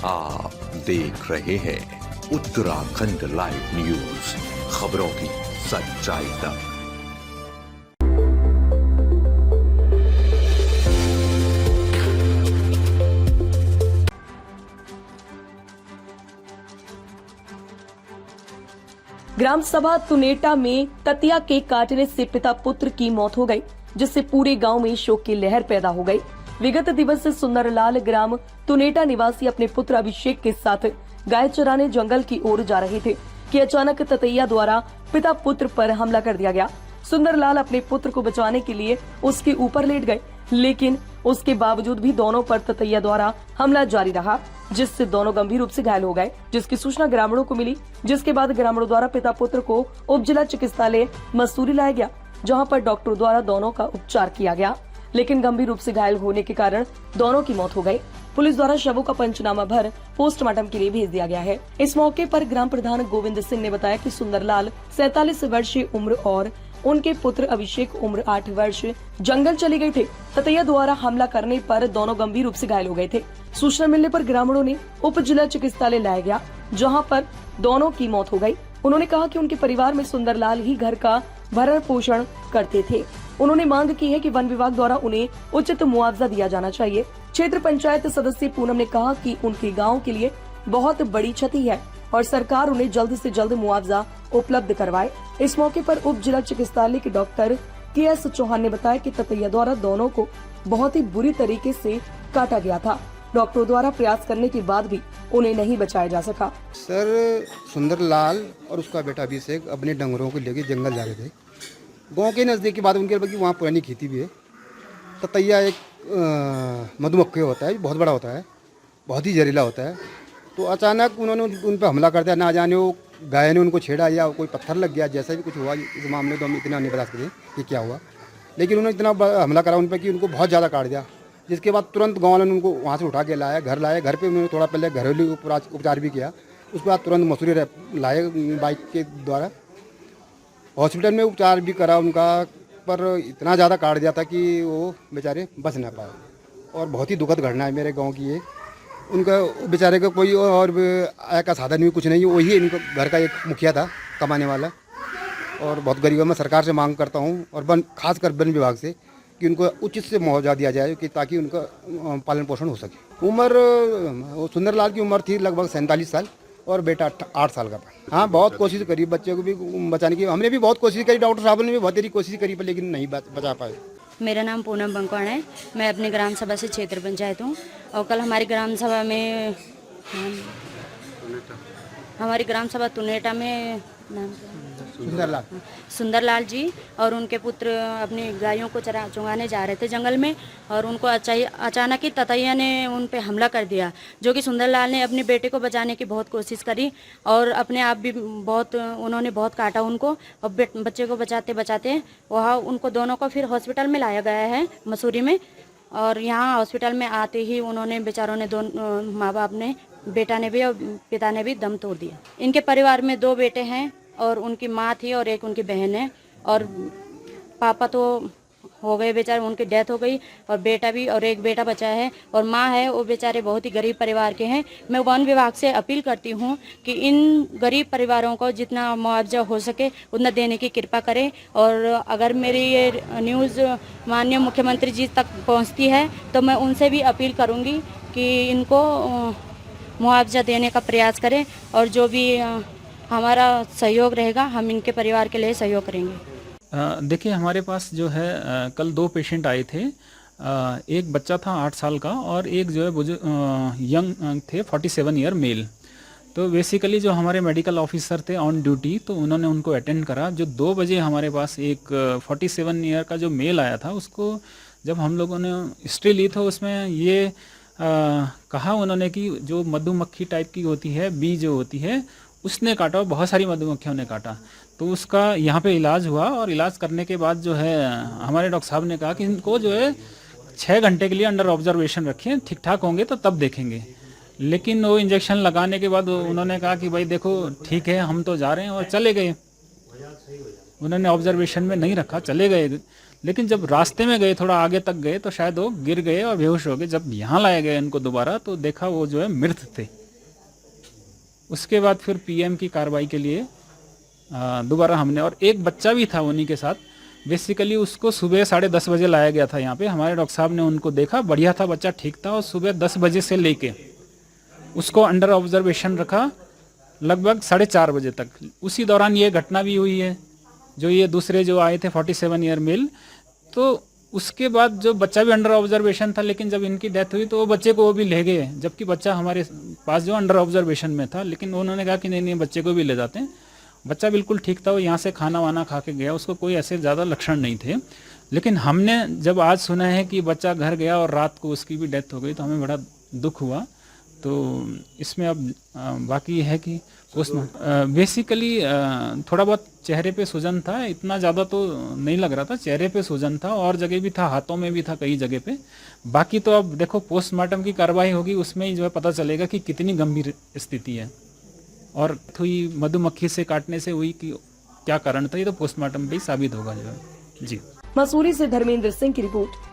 आप देख रहे हैं उत्तराखंड लाइव न्यूज, खबरों की सच्चाई तक। ग्राम सभा तुनेटा में ततिया के काटने से पिता पुत्र की मौत हो गई, जिससे पूरे गांव में शोक की लहर पैदा हो गई। विगत दिवस सुंदरलाल ग्राम तुनेटा निवासी अपने पुत्र अभिषेक के साथ गाय चराने जंगल की ओर जा रहे थे कि अचानक ततैया द्वारा पिता पुत्र पर हमला कर दिया गया। सुंदरलाल अपने पुत्र को बचाने के लिए उसके ऊपर लेट गए, लेकिन उसके बावजूद भी दोनों पर ततैया द्वारा हमला जारी रहा, जिससे दोनों गंभीर रूप से घायल हो गए, जिसकी सूचना ग्रामीणों को मिली। जिसके बाद ग्रामीणों द्वारा पिता पुत्र को उप जिला चिकित्सालय मसूरी लाया गया, जहां पर डॉक्टरों द्वारा दोनों का उपचार किया गया, लेकिन गंभीर रूप से घायल होने के कारण दोनों की मौत हो गई। पुलिस द्वारा शवों का पंचनामा भर पोस्टमार्टम के लिए भेज दिया गया है। इस मौके पर ग्राम प्रधान गोविंद सिंह ने बताया कि सुंदरलाल 47 वर्षीय उम्र और उनके पुत्र अभिषेक उम्र 8 वर्ष जंगल चले गए थे। ततैया द्वारा हमला करने पर दोनों गंभीर रूप से घायल हो गए थे। सूचना मिलने पर ग्रामीणों ने उप जिला चिकित्सालय लाया गया, जहां पर दोनों की मौत हो गई। उन्होंने कहा कि उनके परिवार में सुंदरलाल ही घर का भरण पोषण करते थे। उन्होंने मांग की है कि वन विभाग द्वारा उन्हें उचित मुआवजा दिया जाना चाहिए। क्षेत्र पंचायत सदस्य पूनम ने कहा कि उनके गाँव के लिए बहुत बड़ी क्षति है और सरकार उन्हें जल्द से जल्द मुआवजा उपलब्ध करवाए। इस मौके पर उप जिला चिकित्सालय के डॉक्टर के.एस. चौहान ने बताया कि ततैया द्वारा दोनों को बहुत ही बुरी तरीके से काटा गया था। डॉक्टरों द्वारा प्रयास करने के बाद भी उन्हें नहीं बचाया जा सका। सर, सुंदरलाल और उसका बेटा अभिषेक अपने डंगरों को लेकर जंगल जा रहे थे। गांव के नज़दीक की बात उनके बल्कि वहाँ पुरानी खेती भी है। ततैया एक मधुमक्खी होता है, बहुत बड़ा होता है, बहुत ही जहरीला होता है। तो अचानक उन्होंने उन पर हमला कर दिया। ना जाने वो गाय ने उनको छेड़ा या कोई पत्थर लग गया, जैसा भी कुछ हुआ इस मामले तो हम इतना नहीं बता सकते कि क्या हुआ, लेकिन उन्होंने इतना हमला करा उन पर कि उनको बहुत ज़्यादा काट दिया। जिसके बाद तुरंत गाँव वालों ने उनको वहाँ से उठा के लाया, घर लाए। घर पे उन्होंने थोड़ा पहले घरेलू उपचार भी किया। उसके बाद तुरंत मसूरी लाए बाइक के द्वारा। हॉस्पिटल में उपचार भी करा उनका, पर इतना ज़्यादा काट दिया था कि वो बेचारे बच ना पाए। और बहुत ही दुखद घटना है मेरे गांव की ये। उनका बेचारे का कोई और आय का साधन भी कुछ नहीं, वही इनका घर का एक मुखिया था कमाने वाला। और बहुत गरीब है। मैं सरकार से मांग करता हूँ और खासकर वन विभाग से कि उनको उचित से मुआवजा दिया जाए कि ताकि उनका पालन पोषण हो सके। उम्र सुंदरलाल की उम्र थी लगभग 47 साल और बेटा 8 साल का था। हाँ, बहुत कोशिश करी बच्चे को भी बचाने की। हमने भी बहुत कोशिश करी, डॉक्टर साहब ने भी बहुत देरी कोशिश करी, पर लेकिन नहीं बचा पाए। मेरा नाम पूनम बंकवाड़ है। मैं अपनी ग्राम सभा से क्षेत्र पंचायत हूँ और कल हमारी ग्राम सभा में तुनेटा में सुंदरलाल जी और उनके पुत्र अपनी गायों को चुगाने जा रहे थे जंगल में, और उनको अचानक ही ततैया ने उन पे हमला कर दिया, जो कि सुंदरलाल ने अपने बेटे को बचाने की बहुत कोशिश करी और अपने आप भी उन्होंने बहुत काटा उनको। और बच्चे को बचाते बचाते वहाँ उनको दोनों को फिर हॉस्पिटल में लाया गया है मसूरी में। और यहाँ हॉस्पिटल में आते ही उन्होंने बेचारों ने दोनों माँ बाप ने, बेटा ने भी और पिता ने भी दम तोड़ दिया। इनके परिवार में 2 बेटे हैं और उनकी माँ थी और एक उनकी बहन है, और पापा तो हो गए बेचारे, उनकी डेथ हो गई, और बेटा भी और एक बेटा बचा है, और माँ है वो बेचारे बहुत ही गरीब परिवार के हैं। मैं वन विभाग से अपील करती हूँ कि इन गरीब परिवारों को जितना मुआवजा हो सके उतना देने की कृपा करें। और अगर मेरी ये न्यूज़ माननीय मुख्यमंत्री जी तक पहुँचती है तो मैं उनसे भी अपील करूँगी कि इनको मुआवजा देने का प्रयास करें, और जो भी हमारा सहयोग रहेगा हम इनके परिवार के लिए सहयोग करेंगे। देखिए, हमारे पास जो है कल 2 पेशेंट आए थे। एक बच्चा था 8 साल का और एक जो है यंग थे 47 ईयर मेल। तो बेसिकली जो हमारे मेडिकल ऑफिसर थे ऑन ड्यूटी, तो उन्होंने उनको अटेंड करा। जो 2 बजे हमारे पास एक 47 ईयर का जो मेल आया था, उसको जब हम लोगों ने हिस्ट्री ली तो उसमें ये कहा उन्होंने कि जो मधुमक्खी टाइप की होती है, बी जो होती है, उसने काटा, बहुत सारी मधुमक्खियों ने काटा। तो उसका यहाँ पे इलाज हुआ, और इलाज करने के बाद जो है हमारे डॉक्टर साहब ने कहा कि इनको जो है 6 घंटे के लिए अंडर ऑब्जर्वेशन रखें, ठीक ठाक होंगे तो तब देखेंगे। लेकिन वो इंजेक्शन लगाने के बाद उन्होंने कहा कि भाई देखो ठीक है, हम तो जा रहे हैं, और चले गए। उन्होंने ऑब्जर्वेशन में नहीं रखा, चले गए। लेकिन जब रास्ते में गए, थोड़ा आगे तक गए, तो शायद वो गिर गए और बेहोश हो गए। जब यहाँ लाए गए इनको दोबारा, तो देखा वो जो है मृत थे। उसके बाद फिर पीएम की कार्रवाई के लिए दोबारा हमने, और एक बच्चा भी था उन्हीं के साथ। बेसिकली उसको सुबह 10:30 बजे लाया गया था यहाँ पे। हमारे डॉक्टर साहब ने उनको देखा, बढ़िया था, बच्चा ठीक था, और सुबह 10 बजे से लेके उसको अंडर ऑब्जर्वेशन रखा लगभग 4:30 बजे तक। उसी दौरान ये घटना भी हुई है, जो ये दूसरे जो आए थे 47 ईयर मेल। तो उसके बाद जो बच्चा भी अंडर ऑब्जर्वेशन था, लेकिन जब इनकी डेथ हुई तो वो बच्चे को वो भी ले गए, जबकि बच्चा हमारे पास जो अंडर ऑब्जर्वेशन में था। लेकिन उन्होंने कहा कि नहीं, बच्चे को भी ले जाते हैं। बच्चा बिल्कुल ठीक था, वो यहाँ से खाना वाना खा के गया, उसको कोई ऐसे ज़्यादा लक्षण नहीं थे। लेकिन हमने जब आज सुना है कि बच्चा घर गया और रात को उसकी भी डेथ हो गई, तो हमें बड़ा दुख हुआ। तो इसमें अब बाकी है कि बेसिकली थोड़ा बहुत चेहरे पे सूजन था, इतना ज़्यादा तो नहीं लग रहा था। चेहरे पे सूजन था, और जगह भी था, हाथों में भी था कई जगह पे। बाकी तो अब देखो पोस्टमार्टम की कार्रवाई होगी, उसमें ही जो है पता चलेगा कि कितनी गंभीर स्थिति है और हुई मधुमक्खी से काटने से हुई कि क्या कारण था। ये तो पोस्टमार्टम पे ही साबित होगा जो है। जी। मसूरी से धर्मेंद्र सिंह की रिपोर्ट।